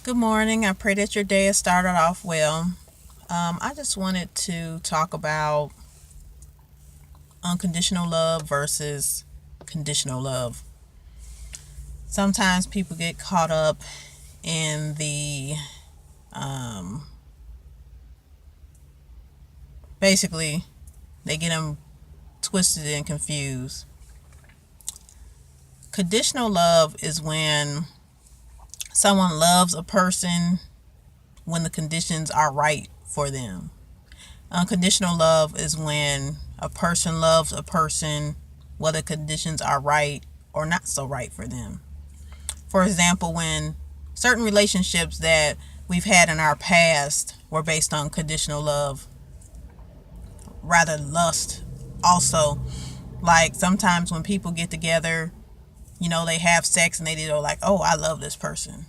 Good morning. I pray that your day has started off well. I just wanted to talk about unconditional love versus conditional love. Sometimes people get caught up in um, basically, they get them twisted and confused. Conditional love is when someone loves a person when the conditions are right for them. Unconditional love is when a person loves a person whether conditions are right or not so right for them. For example, when certain relationships that we've had in our past were based on conditional love, rather lust also. Like sometimes when people get together, they have sex and they like, oh, I love this person.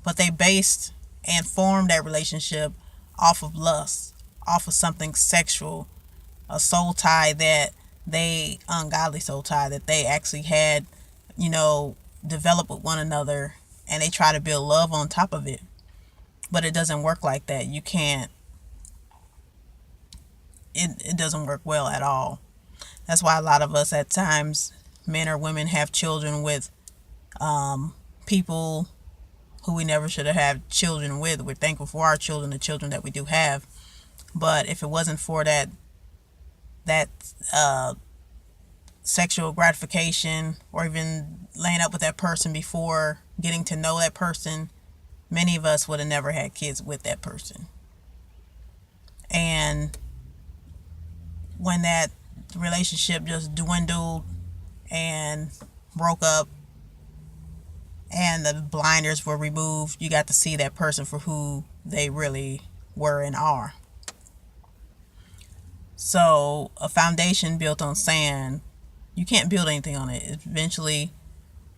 But they based and formed that relationship off of lust, off of something sexual, a soul tie that ungodly soul tie that they actually had, developed with one another, and they try to build love on top of it. But it doesn't work like that. You can't, it doesn't work well at all. That's why a lot of us at times, men or women, have children with people who we never should have had children with. We're thankful for our children, the children that we do have. But if it wasn't for that sexual gratification or even laying up with that person before getting to know that person, many of us would have never had kids with that person. And when that relationship just dwindled and broke up and the blinders were removed, you got to see that person for who they really were and are. So a foundation built on sand, you can't build anything on it. Eventually,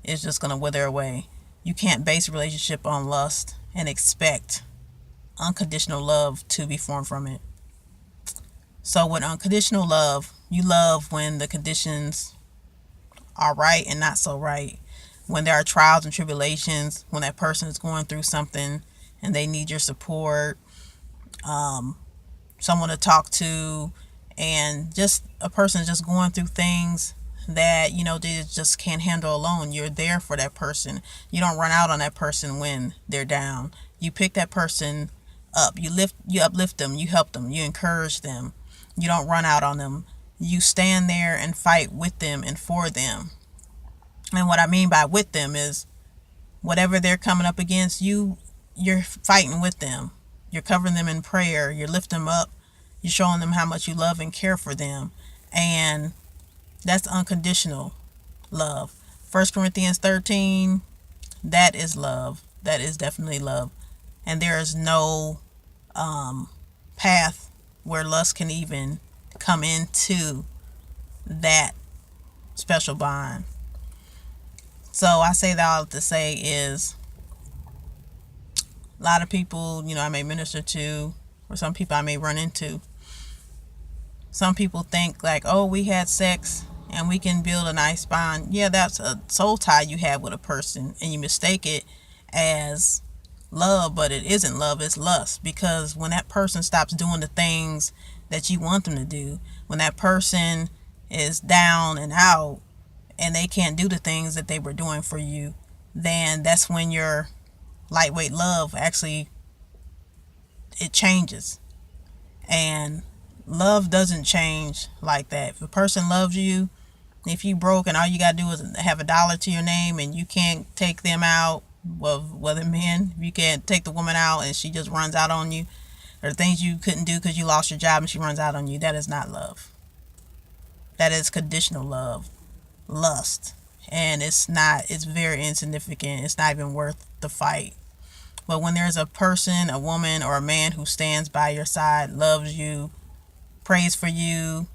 it's just going to wither away. You can't base a relationship on lust and expect unconditional love to be formed from it. So with unconditional love, you love when the conditions are right and not so right. When there are trials and tribulations, when that person is going through something and they need your support, someone to talk to, and just a person just going through things that they just can't handle alone. You're there for that person. You don't run out on that person when they're down. You pick that person up. You uplift them. You help them. You encourage them. You don't run out on them. You stand there and fight with them and for them. And what I mean by with them is whatever they're coming up against, you're fighting with them. You're covering them in prayer. You're lifting them up. You're showing them how much you love and care for them. And that's unconditional love. 1 Corinthians 13, that is love. That is definitely love. And there is no path where lust can even come into that special bond. So I say that all to say is a lot of people, I may minister to, or some people I may run into. Some people think like, oh, we had sex and we can build a nice bond. Yeah, that's a soul tie you have with a person, and you mistake it as love, but it isn't love, it's lust. Because when that person stops doing the things that you want them to do, when that person is down and out and they can't do the things that they were doing for you, then that's when your lightweight love actually, it changes. And love doesn't change like that. If a person loves you, if you broke and all you gotta do is have $1 to your name and you can't take them out, well, whether men, if you can't take the woman out and she just runs out on you, or things you couldn't do because you lost your job and she runs out on you, that is not love. That is conditional love, lust. And it's very insignificant. It's not even worth the fight. But when there's a person, a woman, or a man who stands by your side, loves you, prays for you,